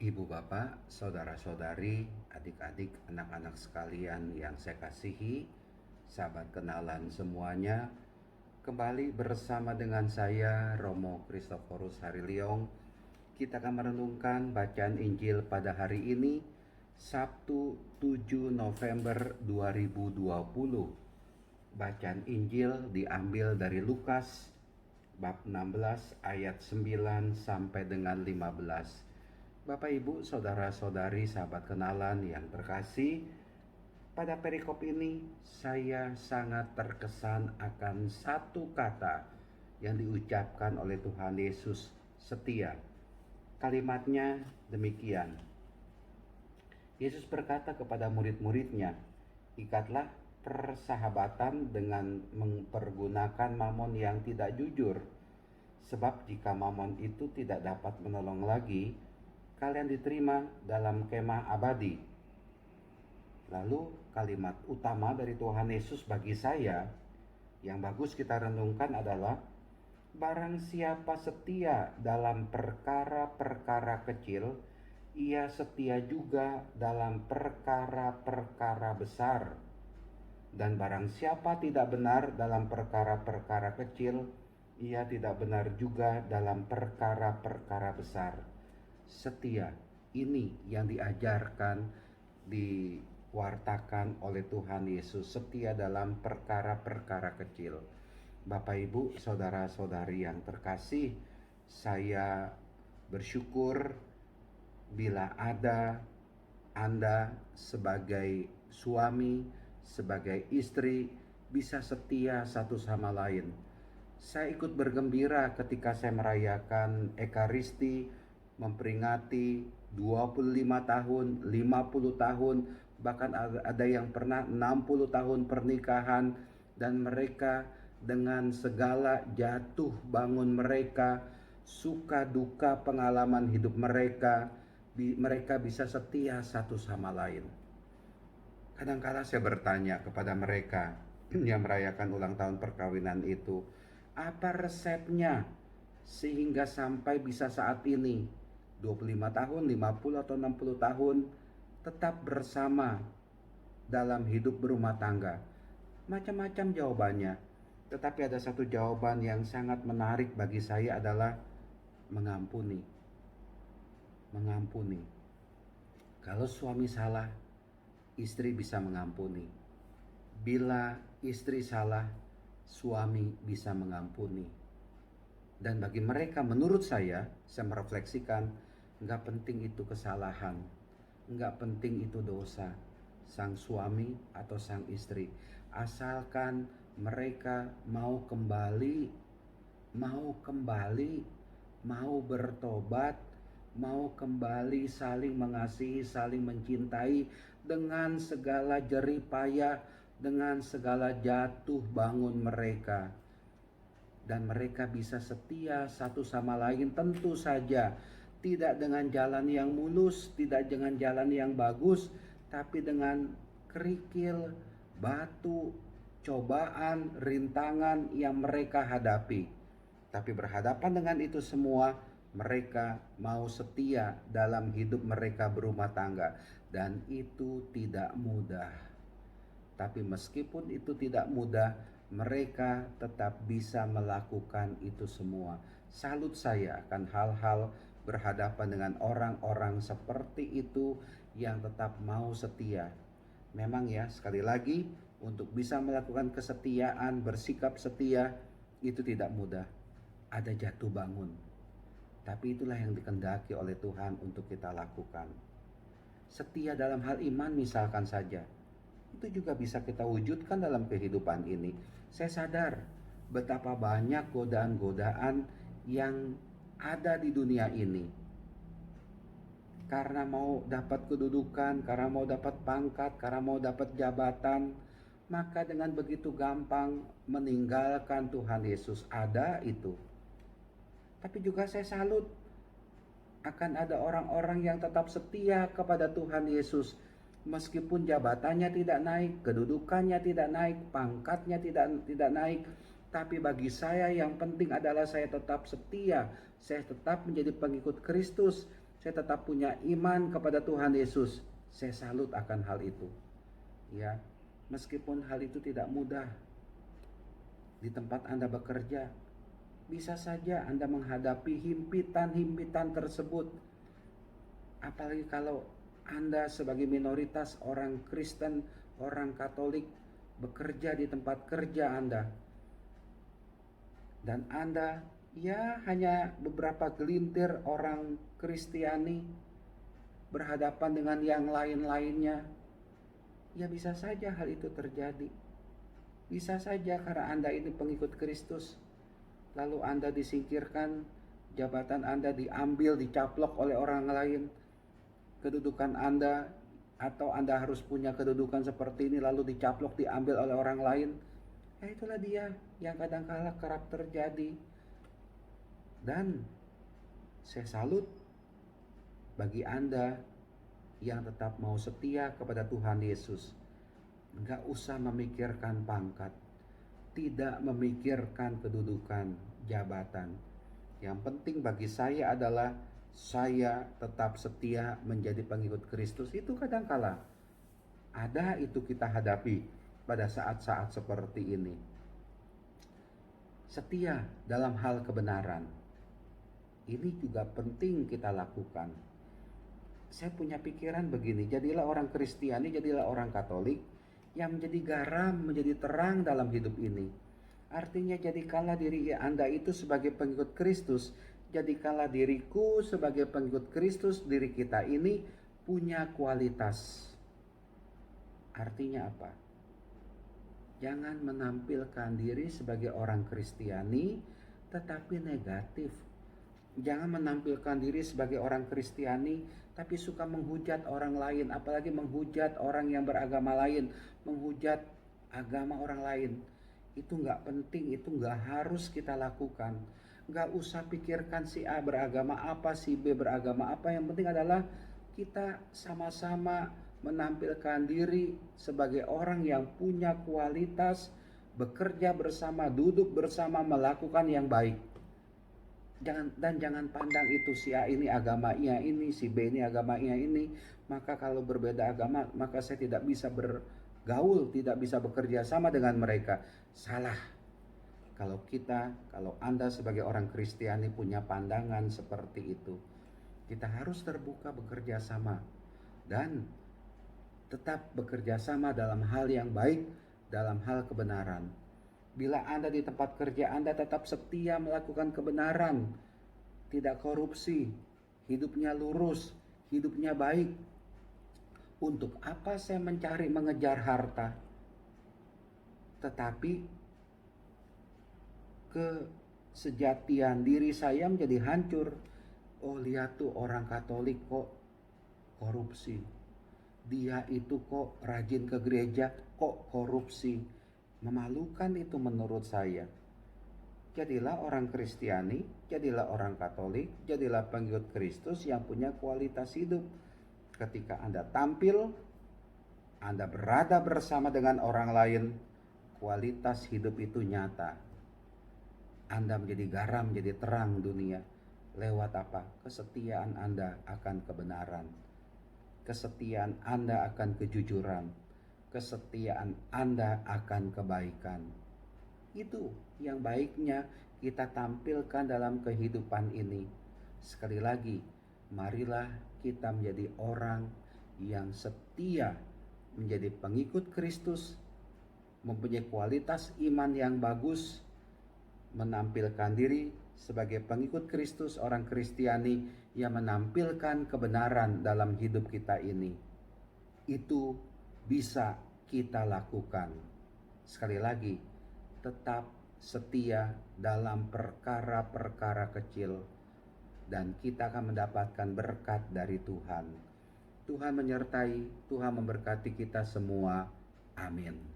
Ibu bapak, saudara-saudari, adik-adik, anak-anak sekalian yang saya kasihi, sahabat kenalan semuanya, kembali bersama dengan saya Romo Kristoforus Hariliong. Kita akan merenungkan bacaan Injil pada hari ini, Sabtu 7 November 2020. Bacaan Injil diambil dari Lukas bab 16 ayat 9 sampai dengan 15. Bapak, Ibu, saudara-saudari, sahabat kenalan yang terkasih, pada perikop ini saya sangat terkesan akan satu kata yang diucapkan oleh Tuhan Yesus, setia. Kalimatnya demikian. Yesus berkata kepada murid-muridnya, "Ikatlah persahabatan dengan mempergunakan mamon yang tidak jujur. Sebab jika mamon itu tidak dapat menolong lagi, kalian diterima dalam kemah abadi." Lalu kalimat utama dari Tuhan Yesus bagi saya yang bagus kita renungkan adalah, barang siapa setia dalam perkara-perkara kecil, ia setia juga dalam perkara-perkara besar. Dan barang siapa tidak benar dalam perkara-perkara kecil, ia tidak benar juga dalam perkara-perkara besar. Setia, ini yang diajarkan, diwartakan oleh Tuhan Yesus, setia dalam perkara-perkara kecil. Bapak, Ibu, saudara-saudari yang terkasih, saya bersyukur bila ada Anda sebagai suami, sebagai istri, bisa setia satu sama lain. Saya ikut bergembira ketika saya merayakan Ekaristi, memperingati 25 tahun, 50 tahun, bahkan ada yang pernah 60 tahun pernikahan, dan mereka dengan segala jatuh bangun mereka, suka duka pengalaman hidup mereka bisa setia satu sama lain. Kadang-kala saya bertanya kepada mereka yang merayakan ulang tahun perkawinan itu, apa resepnya sehingga sampai bisa saat ini 25 tahun, 50 atau 60 tahun tetap bersama dalam hidup berumah tangga? Macam-macam jawabannya, tetapi ada satu jawaban yang sangat menarik bagi saya adalah mengampuni. Mengampuni. Kalau suami salah, istri bisa mengampuni. Bila istri salah, suami bisa mengampuni. Dan bagi mereka, menurut saya merefleksikan, nggak penting itu kesalahan, nggak penting itu dosa sang suami atau sang istri, asalkan mereka mau kembali, mau bertobat, mau kembali saling mengasihi, saling mencintai dengan segala jerih payah, dengan segala jatuh bangun mereka. Dan mereka bisa setia satu sama lain, tentu saja tidak dengan jalan yang mulus, tidak dengan jalan yang bagus, tapi dengan kerikil, batu, cobaan, rintangan yang mereka hadapi. Tapi berhadapan dengan itu semua, mereka mau setia dalam hidup mereka berumah tangga. Dan itu tidak mudah. Tapi meskipun itu tidak mudah, mereka tetap bisa melakukan itu semua. Salut saya akan hal-hal berhadapan dengan orang-orang seperti itu yang tetap mau setia. Memang ya, sekali lagi, untuk bisa melakukan kesetiaan, bersikap setia, itu tidak mudah. Ada jatuh bangun. Tapi itulah yang dikehendaki oleh Tuhan untuk kita lakukan. Setia dalam hal iman misalkan saja, itu juga bisa kita wujudkan dalam kehidupan ini. Saya sadar betapa banyak godaan-godaan yang ada di dunia ini. Karena mau dapat kedudukan, karena mau dapat pangkat, karena mau dapat jabatan, maka dengan begitu gampang meninggalkan Tuhan Yesus. Ada itu. Tapi juga saya salut akan ada orang-orang yang tetap setia kepada Tuhan Yesus. Meskipun jabatannya tidak naik, kedudukannya tidak naik, pangkatnya tidak naik, tapi bagi saya yang penting adalah saya tetap setia, saya tetap menjadi pengikut Kristus, saya tetap punya iman kepada Tuhan Yesus. Saya salut akan hal itu. Ya, meskipun hal itu tidak mudah. Di tempat Anda bekerja, bisa saja Anda menghadapi himpitan-himpitan tersebut. Apalagi kalau Anda sebagai minoritas orang Kristen, orang Katolik, bekerja di tempat kerja Anda. Dan Anda ya hanya beberapa gelintir orang Kristiani berhadapan dengan yang lain-lainnya. Ya bisa saja hal itu terjadi. Bisa saja karena Anda ini pengikut Kristus, lalu Anda disingkirkan, jabatan Anda diambil, dicaplok oleh orang lain, kedudukan Anda, atau Anda harus punya kedudukan seperti ini lalu dicaplok, diambil oleh orang lain. Ya itulah dia yang kadang-kala kerap terjadi. Dan saya salut bagi Anda yang tetap mau setia kepada Tuhan Yesus. Gak usah memikirkan pangkat, tidak memikirkan kedudukan, jabatan. Yang penting bagi saya adalah saya tetap setia menjadi pengikut Kristus. Itu kadangkala ada, itu kita hadapi pada saat-saat seperti ini. Setia dalam hal kebenaran. Ini juga penting kita lakukan. Saya punya pikiran begini, jadilah orang Kristiani, jadilah orang Katolik yang menjadi garam, menjadi terang dalam hidup ini. Artinya jadikanlah diri Anda itu sebagai pengikut Kristus, jadikanlah diriku sebagai pengikut Kristus, diri kita ini punya kualitas. Artinya apa? Jangan menampilkan diri sebagai orang Kristiani tetapi negatif. Jangan menampilkan diri sebagai orang Kristiani tapi suka menghujat orang lain, apalagi menghujat orang yang beragama lain, menghujat agama orang lain. Itu nggak penting, itu nggak harus kita lakukan. Nggak usah pikirkan si A beragama apa, si B beragama apa. Yang penting adalah kita sama-sama menampilkan diri sebagai orang yang punya kualitas, bekerja bersama, duduk bersama, melakukan yang baik. Jangan pandang itu si A ini agamanya ini, si B ini agamanya ini, maka kalau berbeda agama maka saya tidak bisa bergaul, tidak bisa bekerja sama dengan mereka. Salah. Kalau Anda sebagai orang Kristiani punya pandangan seperti itu, kita harus terbuka bekerja sama dan tetap bekerja sama dalam hal yang baik, dalam hal kebenaran. Bila Anda di tempat kerja Anda tetap setia melakukan kebenaran, tidak korupsi, hidupnya lurus, hidupnya baik. Untuk apa saya mengejar harta? Tetapi kesejatian diri saya menjadi hancur. Oh lihat tuh orang Katolik kok korupsi. Dia itu kok rajin ke gereja, kok korupsi. Memalukan itu menurut saya. Jadilah orang Kristiani, jadilah orang Katolik, jadilah pengikut Kristus yang punya kualitas hidup. Ketika Anda tampil, Anda berada bersama dengan orang lain, kualitas hidup itu nyata. Anda menjadi garam, menjadi terang dunia. Lewat apa? Kesetiaan Anda akan kebenaran. Kesetiaan Anda akan kejujuran. Kesetiaan Anda akan kebaikan. Itu yang baiknya kita tampilkan dalam kehidupan ini. Sekali lagi, marilah kita menjadi orang yang setia, menjadi pengikut Kristus, mempunyai kualitas iman yang bagus, menampilkan diri sebagai pengikut Kristus, orang Kristiani yang menampilkan kebenaran dalam hidup kita ini. Itu bisa kita lakukan. Sekali lagi, tetap setia dalam perkara-perkara kecil dan kita akan mendapatkan berkat dari Tuhan. Tuhan menyertai, Tuhan memberkati kita semua. Amin.